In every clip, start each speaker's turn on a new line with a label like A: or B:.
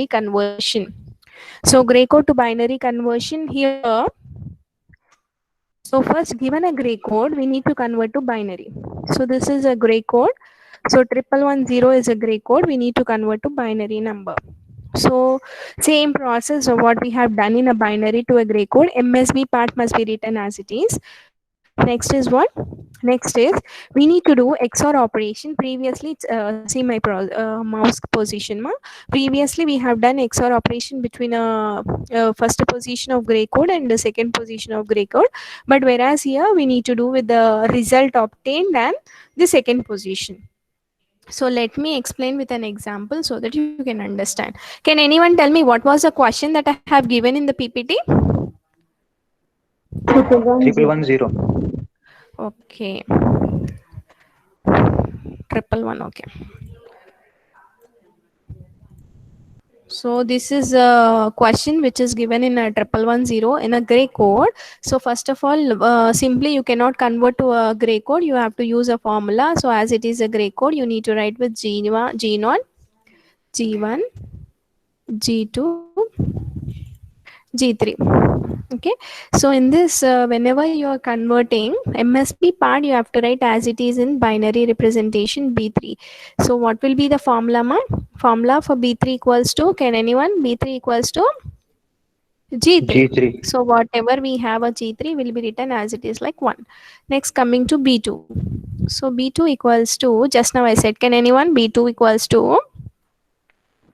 A: conversion. So gray code to binary conversion here. So first, given a gray code, we need to convert to binary. So this is a gray code. So 1110 is a gray code. We need to convert to binary number. So same process of what we have done in a binary to a gray code. MSB part must be written as it is. Next is what? Next is we need to do XOR operation. Previously, it's, see my mouse position. Previously, we have done XOR operation between first position of gray code and the second position of gray code. But whereas here we need to do with the result obtained and the second position. So let me explain with an example so that you can understand. Can anyone tell me what was the question that I have given in the PPT?
B: Triple one zero.
A: Okay. 111, okay. So this is a question which is given in a 1110 in a gray code. So first of all, simply you cannot convert to a gray code. You have to use a formula. So as it is a gray code, you need to write with G1, G0, G1, G2, G3. Okay, so in this whenever you are converting MSB part, you have to write as it is in binary representation B3. So what will be the formula, ma? Formula for B3 equals to, can anyone? B3 equals to G3.
B: G3.
A: So whatever we have a G3 will be written as it is like 1. Next, coming to B2. So B2 equals to, just now I said, can anyone? B2 equals to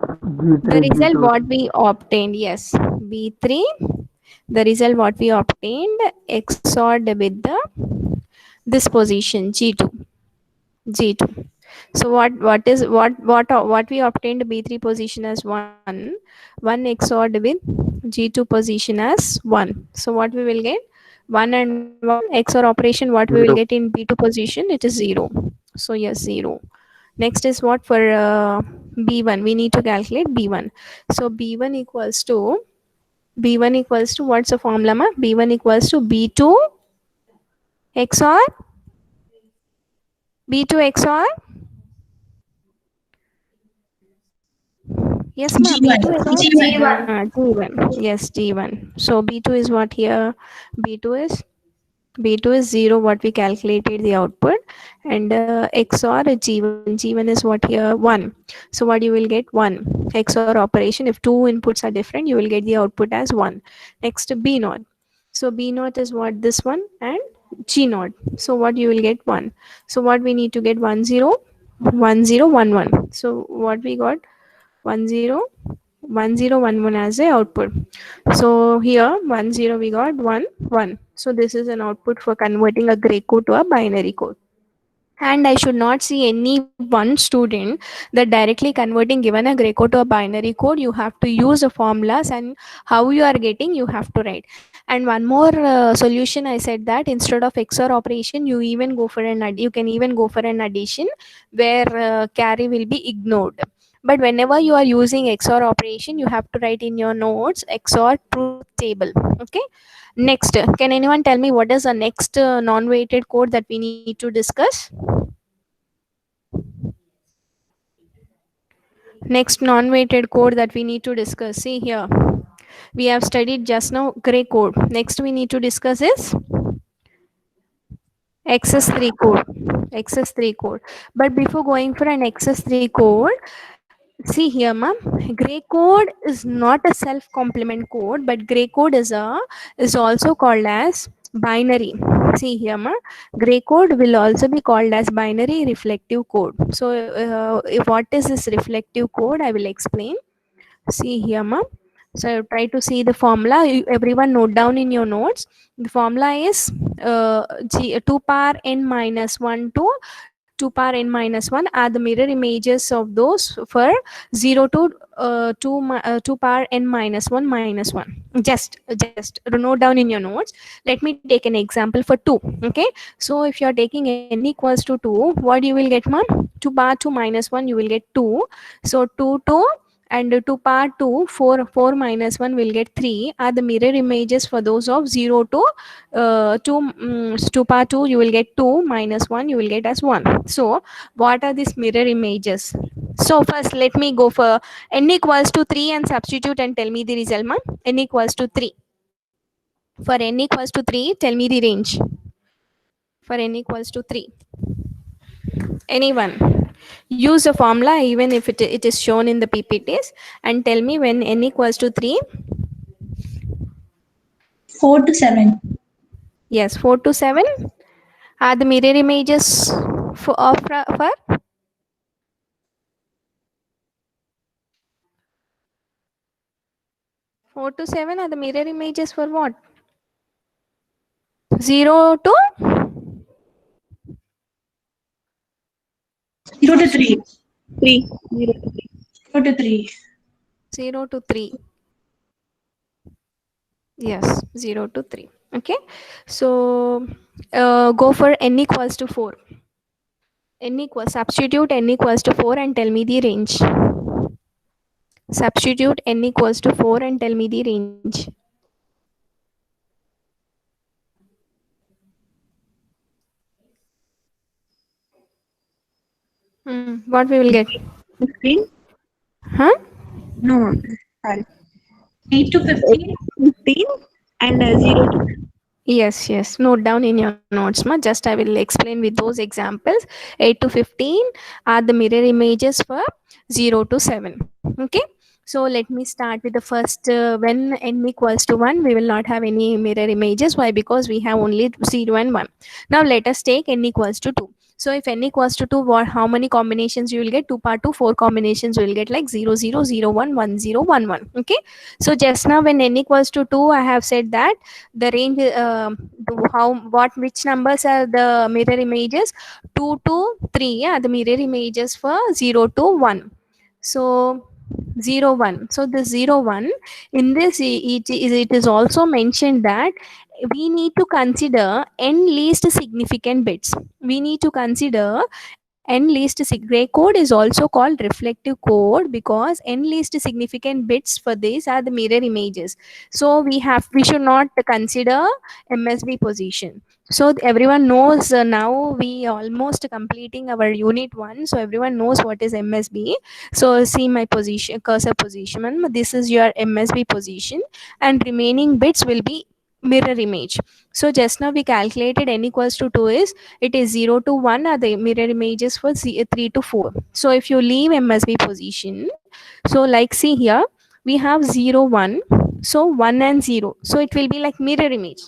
A: the result what we obtained. Yes, B3, the result what we obtained XORed with the this position G2. G2. So what we obtained B3 position as 1 XORed with G2 position as 1. So what we will get? 1 and 1 XOR operation, what we will
B: Zero.
A: get in B2 position, it is 0. So yes, 0. Next is what for B1? We need to calculate B1. So B1 equals to what's the formula, ma? B1 equals to B2 XOR B2 XOR, yes ma, B2 XOR G1. Yes, G1. So B2 is what here? B2 is 0 what we calculated the output, and XOR G1. G1 is what here? 1. So what you will get? 1. XOR operation, if two inputs are different, you will get the output as 1. Next, B naught. So B naught is what? This one, and G naught. So what you will get? 1. So what we need to get? 1 0 1 0 1 1. So what we got? 1 0 1 0 1 1 as a output. So here 1 0 we got 1 1. So this is an output for converting a gray code to a binary code. And I should not see any one student that directly converting given a gray code to a binary code. You have to use the formulas, and how you are getting, you have to write. And one more solution, I said that instead of XOR operation, you even go for you can even go for an addition where carry will be ignored. But whenever you are using XOR operation, you have to write in your notes XOR truth table. Okay. Next, can anyone tell me what is the next non-weighted code that we need to discuss? Next non-weighted code that we need to discuss. See here, we have studied just now gray code. Next we need to discuss is XS3 code. XS3 code. But before going for an XS3 code, see here, ma'am, gray code is not a self complement code, but gray code is also called as binary. See here, ma'am, gray code will also be called as binary reflective code. So what is this reflective code? I will explain. See here, ma'am. So try to see the formula. Everyone note down in your notes. The formula is 2 power n minus 1 to 2 power n minus 1 are the mirror images of those for 0 to 2 power n minus 1 minus 1. Just note down in your notes. Let me take an example for 2. Okay. So if you are taking n equals to 2, what you will get, ma'am? 2 power 2 minus 1, you will get 2. So 2 2 and 2 power 2, 4 minus 1 will get 3 are the mirror images for those of 0 to 2 power 2, you will get 2 minus 1, you will get as 1. So what are these mirror images? So first let me go for n equals to 3 and substitute and tell me the result, ma. N equals to 3. For n equals to 3, tell me the range. For n equals to 3. Anyone? Use the formula even if it is shown in the PPTs and tell me when n equals to 3.
C: 4 to 7.
A: Yes, 4 to 7 are the mirror images for 4 to 7 are the mirror images for what? 0 to
C: 0 to 3.
B: 3. 0 to 3.
C: 0 to 3.
A: 0 to 3. Yes, 0 to 3. Okay. So go for n equals to 4. Substitute n equals to 4 and tell me the range. Substitute n equals to 4 and tell me the range. What we will get?
B: 15?
A: Huh?
B: No, sorry.
C: 8 to 15.
B: 15 and 0 to
A: Yes. Note down in your notes, ma. Just I will explain with those examples. 8 to 15 are the mirror images for 0 to 7. Okay. So let me start with the first. When n equals to 1, we will not have any mirror images. Why? Because we have only 0 and 1. Now let us take n equals to 2. So if n equals to 2, how many combinations you will get? 2 part 2, 4 combinations you will get, like 0, 0, 0, 1, 1, 0, 1, 1. Okay. So just now when n equals to 2, I have said that the range, which numbers are the mirror images? 2 to 3, yeah, the mirror images for 0 to 1. So 0 1. So the 0 1, in this it is also mentioned that we need to consider n least significant bits. We need to consider n least gray code is also called reflective code because n least significant bits for this are the mirror images. So we should not consider MSB position. So everyone knows, now we almost completing our unit 1, so everyone knows what is MSB. So see my position, cursor position, this is your MSB position and remaining bits will be mirror image. So just now we calculated n equals to 2 is, it is 0 to 1 are the mirror images for 3 to 4. So if you leave MSB position, so like see here, we have 0 1, so 1 and 0, so it will be like mirror image.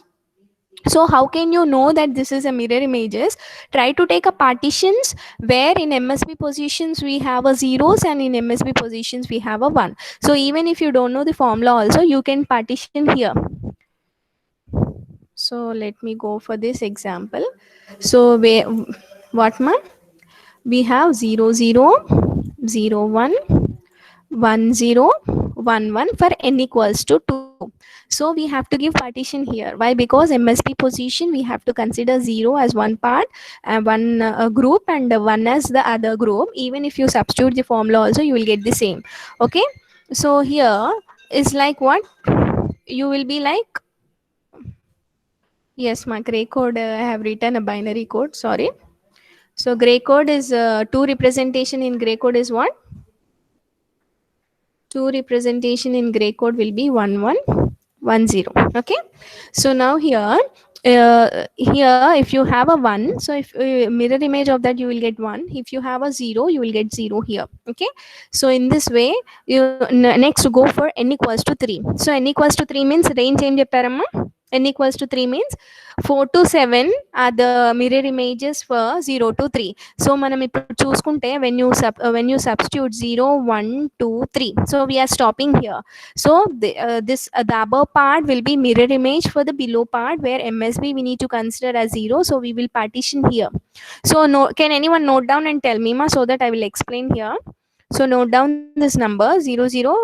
A: So how can you know that this is a mirror images? Try to take a partitions where in MSB positions we have a zeros and in MSB positions we have a 1. So even if you don't know the formula also, you can partition here. So let me go for this example. So what ma? We have 0 0 0 1 1 0 1 1 for n equals to 2. So we have to give partition here. Why? Because MSB position we have to consider 0 as one part and one group and 1 as the other group. Even if you substitute the formula also, you will get the same. Okay. So here is like what? You will be like, yes, my gray code, I have written a binary code. Sorry. So gray code is 2 representation in gray code is what? 2 representation in gray code will be 1 1 1 0. Okay. So now here, if you have a 1, so if mirror image of that you will get 1. If you have a 0, you will get 0 here. Okay. So in this way, you next go for n equals to 3. So n equals to 3 means range change paramma. N equals to 3 means 4 to 7 are the mirror images for 0 to 3. So మనం ఇప్పుడు చూసుకుంటే when you substitute 0 1 2 3, so we are stopping here. So the above part will be mirror image for the below part where MSB we need to consider as 0, so we will partition here. So no, can anyone note down and tell me, ma, so that I will explain here. So note down this number 0 0.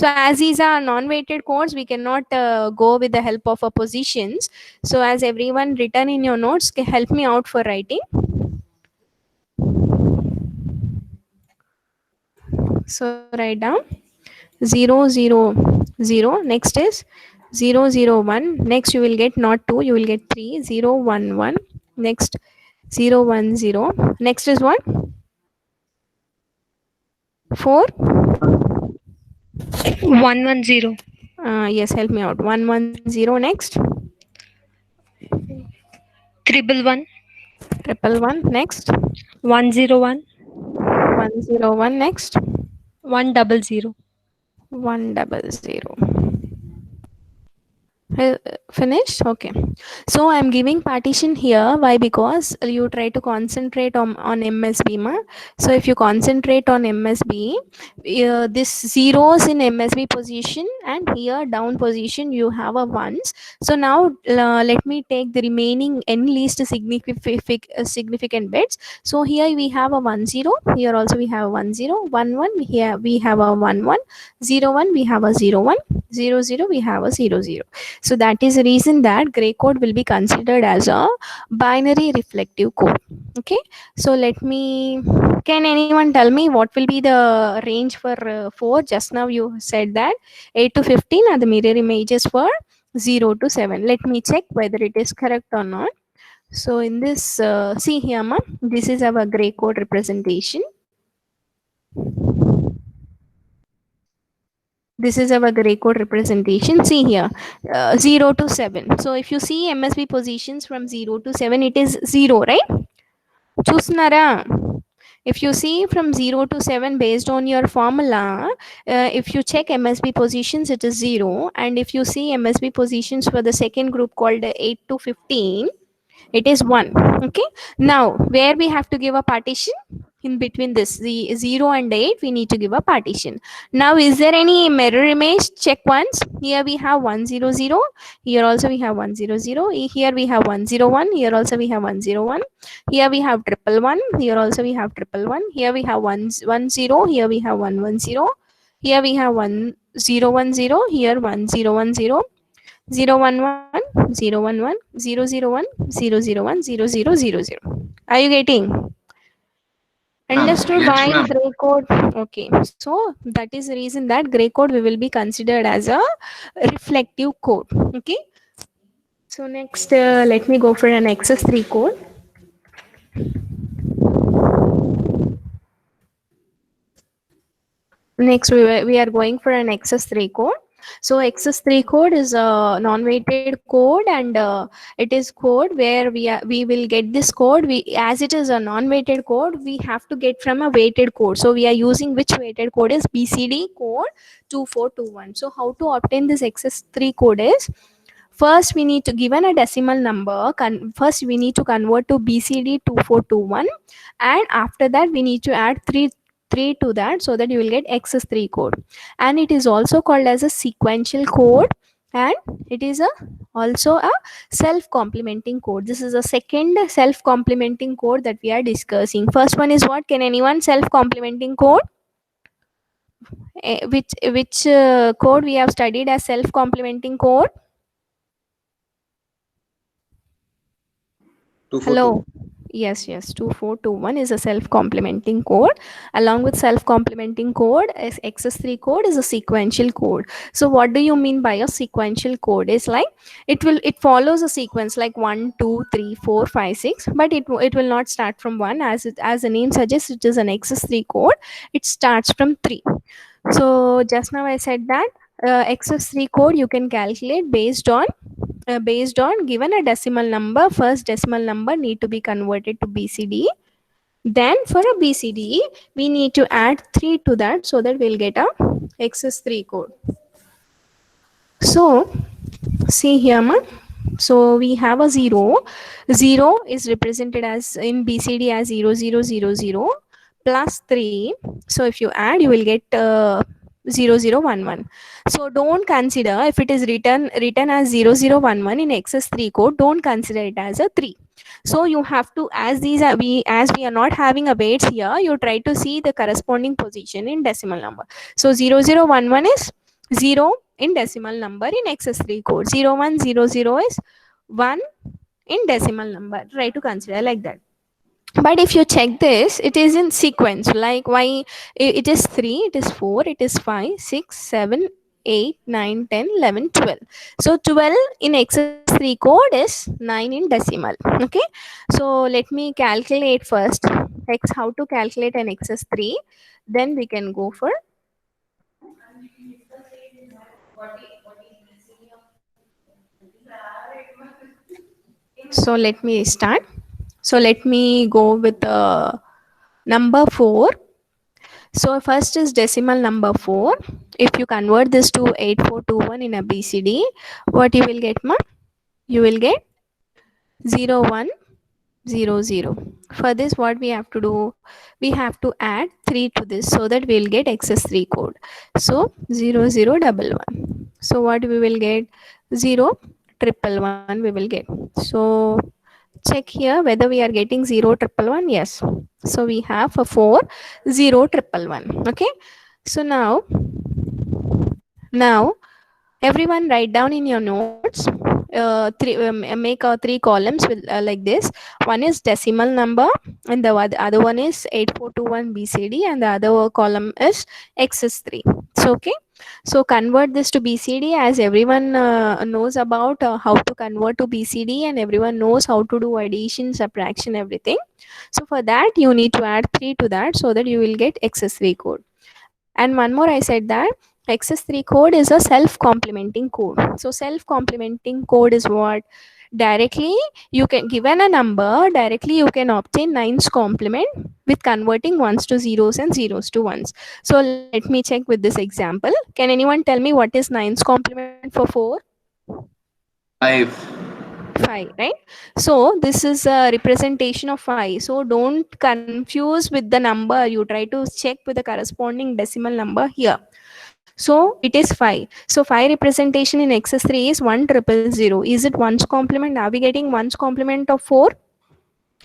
A: So as these are non-weighted codes, we cannot go with the help of positions. So as everyone written in your notes, help me out for writing. So write down 0 0 0. Next is 0 0 1. Next you will get not 2, you will get 3. 0 1 1. Next 0 1 0. Next is what? 4.
D: 110.
A: Yes, help me out. 110 next.
D: Triple one.
A: Triple one next.
D: 101.
A: 101 next.
D: 100.
A: 100. Finished. Okay, so I'm giving partition here. Why? Because you try to concentrate on MSB ma. So if you concentrate on MSB, this zeros in MSB position, and here down position you have a ones. So now let me take the remaining n least significant bits. So here we have a 10, here also we have 10, 11, here we have a 11, 01 we have a 01, 00 we have a 00. So that is the reason that gray code will be considered as a binary reflective code. Okay, so let me, can anyone tell me what will be the range for 4? Just now you said that 8 to 15 are the mirror images for 0 to 7. Let me check whether it is correct or not. So in this, see here ma, this is our gray code representation. This is our gray code representation. See here, 0 to 7. So if you see MSB positions from 0 to 7, it is 0, right? Chusnara. If you see from 0 to 7 based on your formula, if you check MSB positions, it is 0. And if you see MSB positions for the second group called 8 to 15, it is 1. Okay, now where we have to give a partition? In between this, the 0 and 8, we need to give a partition. Now is there any mirror image? Check once. Here we have 100, here also we have 100, here we have 101, here also we have 101, here we have 111, here also we have 111, here we have 110, here we have 110, here we have 1010, here 1010, 011, 011, 001, 001, 0000. Are you getting? Understood
E: Yes,
A: why
E: ma'am.
A: gray code? Okay, so that is the reason that gray code we will be considered as a reflective code. Okay, so next let me go for an XS3 code. Next we are going for an XS3 code. So XS3 code is a non-weighted code, and it is code where we will get this code. We, as it is a non-weighted code, we have to get from a weighted code. So we are using which weighted code is BCD code 2421. So how to obtain this XS3 code is, first we need to, given a decimal number, first we need to convert to BCD 2421, and after that we need to add 3 to that, so that you will get XS3 code. And it is also called as a sequential code, and it is also a self-complementing code. This is a second self-complementing code that we are discussing. First one is what? Can anyone? Self-complementing code. Which code we have studied as self-complementing code? Hello. Yes, 2421 is a self-complementing code. Along with self-complementing code, is XS3 code is a sequential code. So what do you mean by a sequential code? Is like it follows a sequence like 1 2 3 4 5 6, but it will not start from 1, as the name suggests. It is an XS3 code. It starts from 3. So just now I said that XS3 code you can calculate based on given a decimal number. First decimal number need to be converted to BCD. Then for a BCD, we need to add 3 to that, so that we'll get a XS3 code. So see here ma. So we have a 0. 0 is represented as in BCD as 0000 plus 3. So if you add, you will get 0011. So don't consider, if it is written as 0011 in XS3 code, don't consider it as a 3. So you have to, as we are not having a weights here, you try to see the corresponding position in decimal number. So 0011 is 0 in decimal number in XS3 code. 0100 is 1 in decimal number. Try to consider like that. But if you check this, it is in sequence. Like why it is 3, it is 4, it is 5, 6, 7, 8, 9, 10, 11, 12. So 12 in XS3 code is 9 in decimal. Okay, so let me calculate first. X, how to calculate an excess 3, then we can go for. So let me start. So let me go with number 4. So first is decimal number 4. If you convert this to 8421 in a BCD, what you will get, ma? You will get 0100. For this, what we have to do? We have to add 3 to this so that we will get excess 3 code. So 0011. So what we will get? 0111 we will get. So check here whether we are getting 0111. Yes. So we have a 4011. Okay. So now everyone write down in your notes. Make 3 columns with like this. One is decimal number, and the other one is 8421 BCD, and the other column is excess 3. So okay. So convert this to BCD, as everyone knows about how to convert to BCD, and everyone knows how to do addition, subtraction, everything. So for that you need to add 3 to that so that you will get excess 3 code. And one more, I said that excess 3 code is a self complementing code. So self complementing code is what? Directly you can, given a number, directly you can obtain 9's complement with converting ones to zeros and zeros to ones. So let me check with this example. Can anyone tell me what is 9's complement for 4?
E: 5.
A: 5, right? So this is a representation of 5. So don't confuse with the number. You try to check with the corresponding decimal number here. So it is 5. So 5 representation in excess 3 is 1000. Is it 1's complement? Are we getting 1's complement of 4?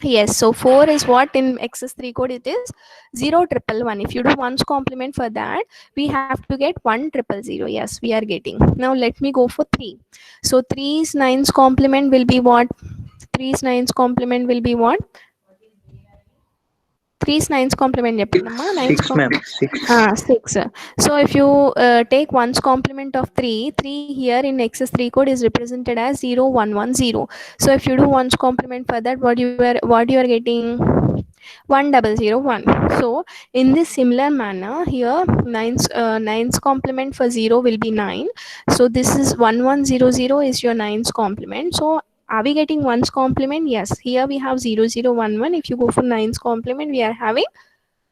A: Yes. So 4 is what in excess 3 code? It is 0111. If you do 1's complement for that, we have to get 1000. Yes, we are getting. Now let me go for 3. So 3's 9's complement will be what? 3's 9's complement will be what? 3's 9's complement.
F: 6, ma'am. 6.
A: 6. So if you take 1's complement of 3 here in excess 3 code is represented as 0110. So if you do 1's complement for that, what you are getting? 1001. So in this similar manner, here 9's complement for 0 will be 9. So this is 1100 is your 9's complement. So are we getting 1's complement? Yes. Here we have 0011. If you go for 9's complement, we are having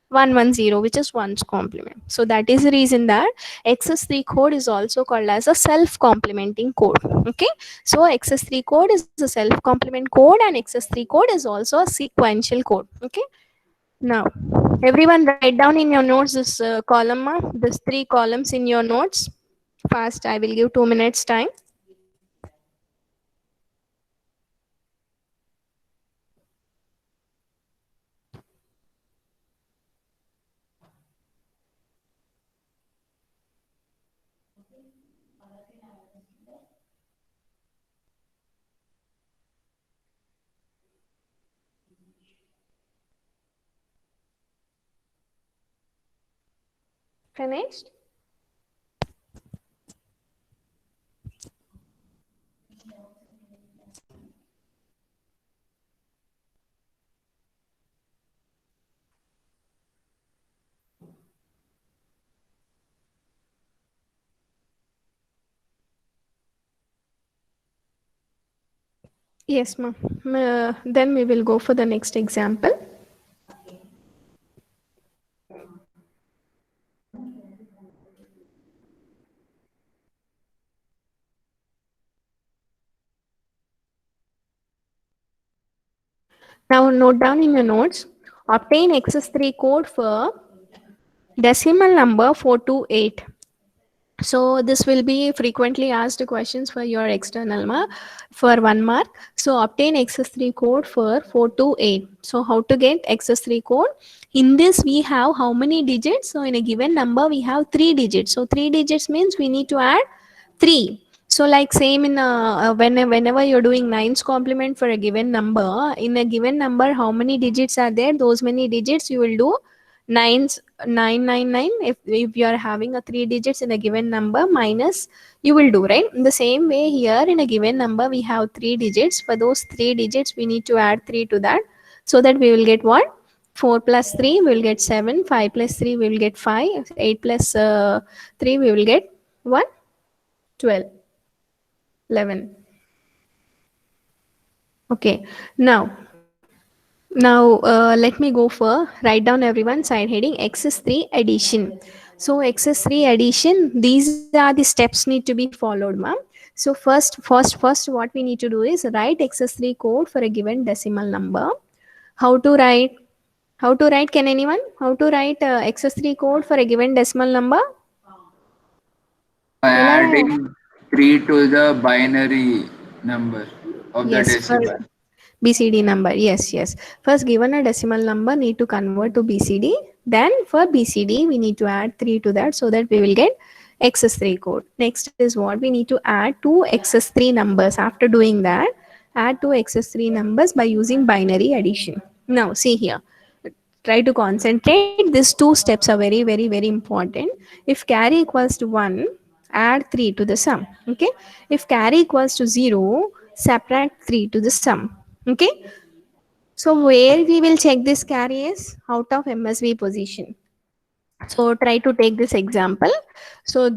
A: 110, which is 1's complement. So that is the reason that excess 3 code is also called as a self complementing code. Okay. So excess 3 code is a self complement code, and excess 3 code is also a sequential code. Okay. Now everyone write down in your notes this column, this 3 columns in your notes. Fast. I will give 2 minutes time. Finished? Yes, ma'am. Then we will go for the next example. Now note down in your notes, obtain excess 3 code for decimal number 428. So this will be frequently asked questions for your external for 1 mark. So obtain excess 3 code for 428. So how to get excess 3 code? In this we have how many digits? So in a given number we have 3 digits. So 3 digits means we need to add 3. So like same in whenever you're doing 9's complement for a given number, in a given number how many digits are there? Those many digits you will do 999. If you are having a 3 digits in a given number, minus you will do, right? In the same way here in a given number we have 3 digits. For those 3 digits we need to add 3 to that, so that we will get what? 4 plus 3 we will get 7, 5 plus 3 we will get 5, 8 plus 3 we will get 1, 12, 11. Okay, now let me go for write down everyone side heading XS3 addition. So XS3 addition, these are the steps need to be followed, ma'am. So first what we need to do is write XS3 code for a given decimal number. How to write? How to write? Can anyone? How to write XS3 code for a given decimal number?
E: Adding 3 to the binary number of the
A: Yes, for
E: decimal.
A: BCD number. Yes. First, given a decimal number, need to convert to BCD. Then for BCD, we need to add 3 to that so that we will get XS3 code. Next is what we need to add two XS3 numbers. After doing that, add two XS3 numbers by using binary addition. Now, see here. Try to concentrate. These two steps are very important. If carry equals to 1, add 3 to the sum. Okay. If carry equals to 0, subtract 3 to the sum. Okay. So where we will check this carry is out of MSB position. So try to take this example. So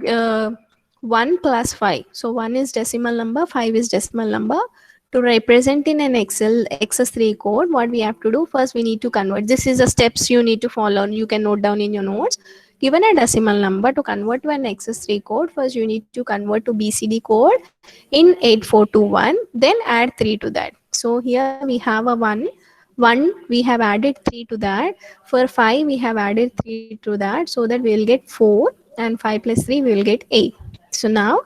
A: 1 plus 5. So 1 is decimal number, 5 is decimal number. To represent in an Excel XS3 code, what we have to do, first we need to convert. This is the steps you need to follow. You can note down in your notes. Given a decimal number, to convert to an XS3 code, first you need to convert to BCD code in 8421, then add 3 to that. So here we have a 1, we have added 3 to that. For 5, we have added 3 to that, so that we will get 4, and 5 plus 3, we will get 8. So now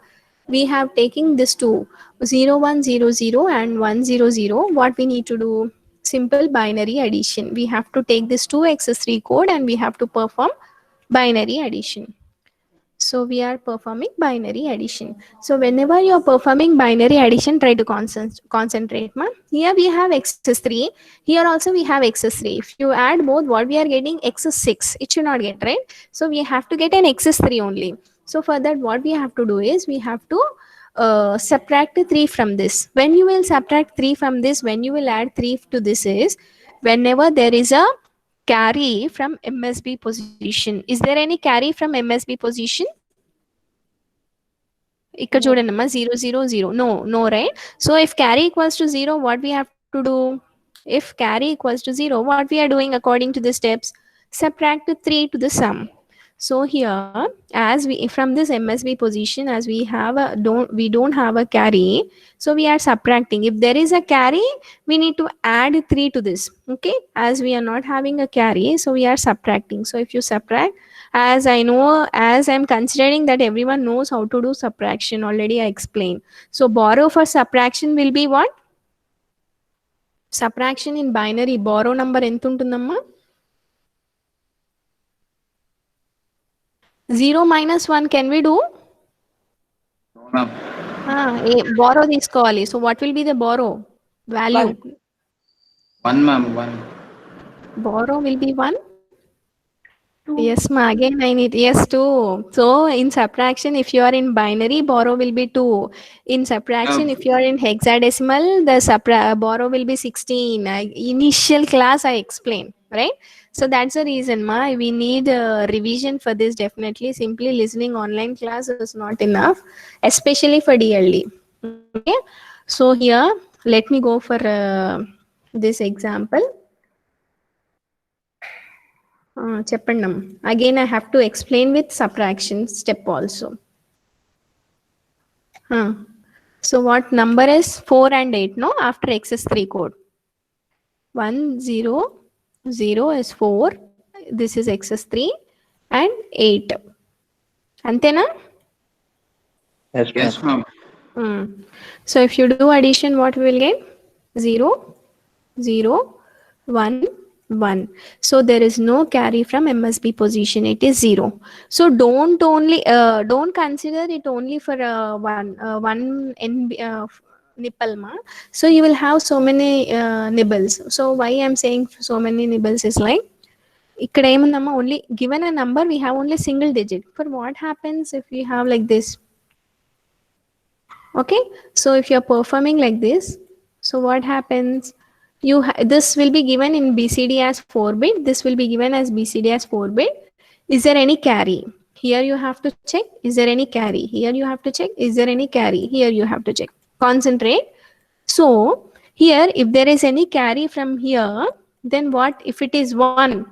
A: we have taken this two, 0, 1, 0, 0 and 1, 0, 0. What we need to do? Simple binary addition. We have to take this 2 XS3 code and we have to perform binary addition. So we are performing binary addition. So whenever you are performing binary addition, try to concentrate. Ma. Here we have XS3. Here also we have XS3. If you add both, what we are getting? XS6. It should not get, right? So we have to get an XS3 only. So for that, what we have to do is we have to subtract 3 from this. When you will subtract 3 from this, when you will add 3 to this is whenever there is a carry from MSB position. Is there any carry from MSB position? ఇక్కడ చూడండి అమ్మా 0 0 0. No, right? So if carry equals to 0, what we have to do? If carry equals to 0, what we are doing according to the steps? Subtract 3 to the sum. So here, as we from this MSB position, as we have a don't have a carry, so we are subtracting. If there is a carry, we need to add 3 to this. Okay, as we are not having a carry, so we are subtracting. So if you subtract, as I know, as I'm considering that everyone knows how to do subtraction already, I explained. So borrow for subtraction will be what? Subtraction in binary, borrow number ఎంత ఉంటుందమ్మా? 0 minus 1 can we do?
E: No, ma'am.
A: Borrow తీసుకోవాలి. So what will be the borrow value?
E: 1, ma'am. 1.
A: Borrow will be 1. Yes, ma. Again, I need yes 2. So in subtraction, if you are in binary, borrow will be 2. In subtraction, if you are in hexadecimal, the borrow will be 16. Initial class I explained, right? So that's the reason, ma. We need revision for this definitely. Simply listening online class is not enough, especially for DLD. Okay. So here, let me go for this example. చెప్పండి. Again, I have to explain with subtraction step also. So what number is 4 and 8, no? After XS3 code. 1, 0, 0 is 4. This is XS3 and 8. Antena?
E: Yes, ma'am.
A: So if you do addition, what we will get? 0, 0, 1, 1. So there is no carry from MSB position. It is 0. So don't consider it only for one nipple, ma. So you will have so many nibbles. So why I'm saying so many nibbles is like ఇక్కడ ఏముందమ్మా, only given a number we have only single digit. For what happens if we have like this? Okay, so if you're performing like this, so what happens? this will be given in BCD as 4 bit, this will be given as BCD as 4 bit. Is there any carry? Here you have to check, is there any carry? Here you have to check, is there any carry? Here you have to check. Concentrate. So here if there is any carry from here, then what if it is 1?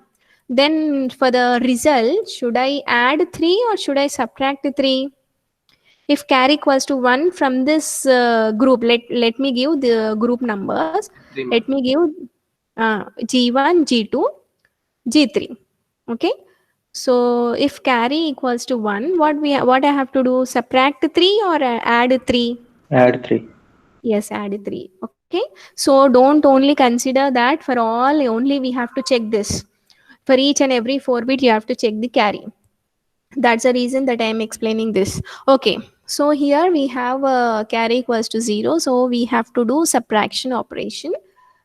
A: Then for the result, should I add 3 or should I subtract 3? If carry equals to 1 from this group, let me give the group numbers. Let me give G1, G2, G3. Okay. So if carry equals to 1, what I have to do? Subtract 3 or add 3?
F: Add 3.
A: Yes, add 3. Okay. So don't only consider that for all, only we have to check this. For each and every 4 bit, you have to check the carry. That's the reason that I am explaining this. Okay. So here we have carry equals to 0. So we have to do subtraction operation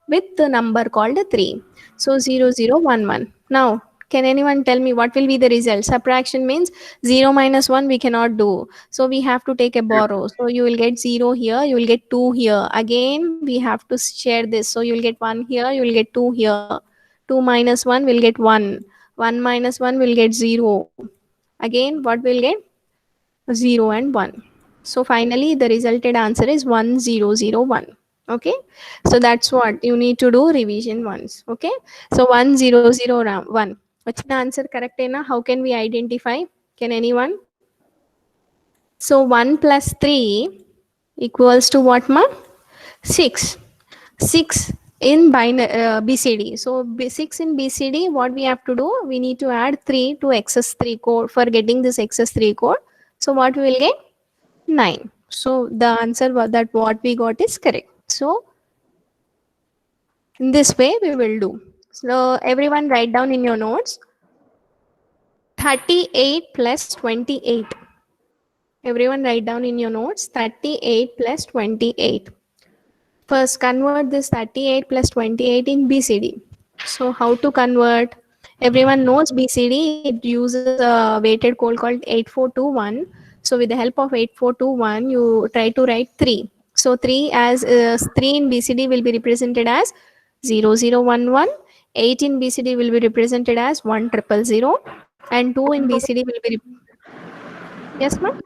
A: with the number called 3. So 0, 0, 1, 1. Now, can anyone tell me what will be the result? Subtraction means 0 minus 1 we cannot do. So we have to take a borrow. So you will get 0 here, you will get 2 here. Again, we have to share this. So you will get 1 here, you will get 2 here. 2 minus 1 will get 1. 1 minus 1 will get 0. Again, what will get? 0 and 1. So finally, the resulted answer is 1001. Okay. So that's what you need to do revision once. Okay. So 1001. What's the answer correct? How can we identify? Can anyone? So 1 plus 3 equals to what, ma? 6. 6 in BCD. So 6 in BCD, what we have to do? We need to add 3 to XS3 code for getting this XS3 code. So what we will get? 9. So the answer that what we got is correct. So in this way we will do. So everyone write down in your notes 38 plus 28. Everyone write down in your notes 38 plus 28. First convert this 38 plus 28 in BCD. So how to convert? Everyone knows BCD. It uses a weighted code called 8421. So with the help of 8421, you try to write 3. So 3 as 3 in BCD will be represented as 0011. 8 in BCD will be represented as 1000. And 2 in BCD will be... Yes, ma'am?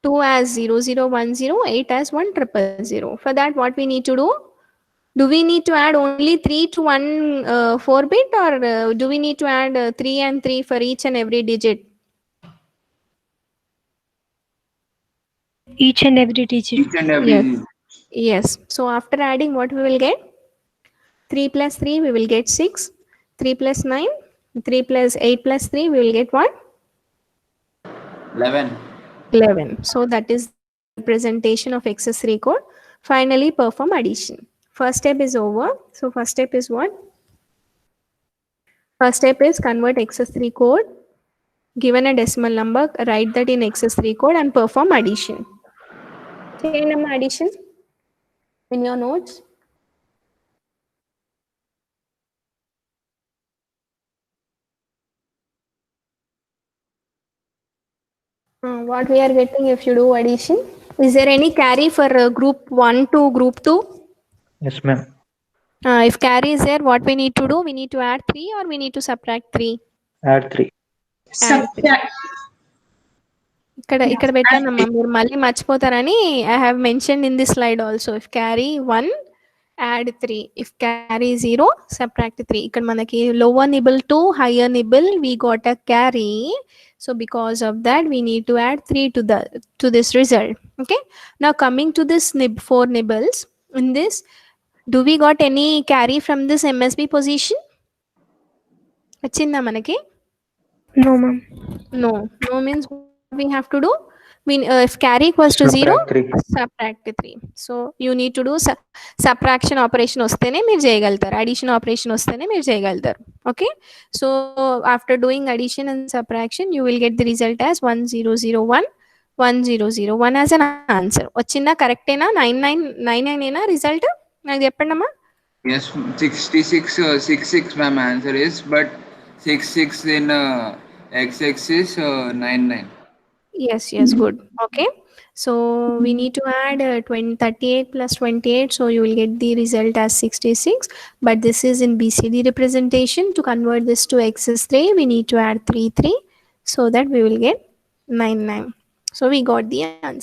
A: 2 as 0010, 8 as 1000. For that, what we need to do? Do we need to add only 3 to one 4 bit, or do we need to add 3 and 3 for each and every digit?
D: Each and every digit.
E: Each and every.
A: Yes. Yes. So after adding, what we will get? 3 plus 3, we will get 6. 3 plus 9, 3 plus 8 plus 3, we will get what?
E: 11.
A: 11. So that is representation of XS3 code. Finally, perform addition. First step is over. So first step is what? First step is convert XS3 code. Given a decimal number, write that in XS3 code and perform addition. Say number addition in your notes. What we are getting if you do addition? Is there any carry for group 1 to group 2?
F: Yes, ma'am.
A: If carry is there, what we need to do? We need to add 3 or we need to subtract 3?
F: Add 3.
C: Subtract.
A: ఇక్కడ పెట్టానమ్మా మీరు మళ్ళీ మర్చిపోతారని I have mentioned in this slide also. If carry 1, add 3. If carry 0, subtract 3. ఇక్కడ మనకి lower nibble to higher nibble, we got a carry. So because of that, we need to add 3 to this result. Okay. Now coming to this 4 nibbles, in this, do we got any carry from this MSB position? Achinda manaki?
D: No, ma'am.
A: No. No means we have to do? If carry equals to 0, subtract 3. So you need to do subtraction operation ostene meer cheyagaltaru, addition operation ostene meer cheyagaltaru. Okay. So after doing addition and subtraction, you will get the result as 1001, 1001 as an answer. Vachinda correct ena? 99 ena result? Naku cheppandamma.
E: Yes, 66, 66 ma'am answer is, but 66 in x-axis 99.
A: Yes, yes, good. Okay. So we need to add 20, 38 plus 28. So you will get the result as 66. But this is in BCD representation. To convert this to XS3, we need to add 3, 3. So that we will get 9, 9. So we got the answer.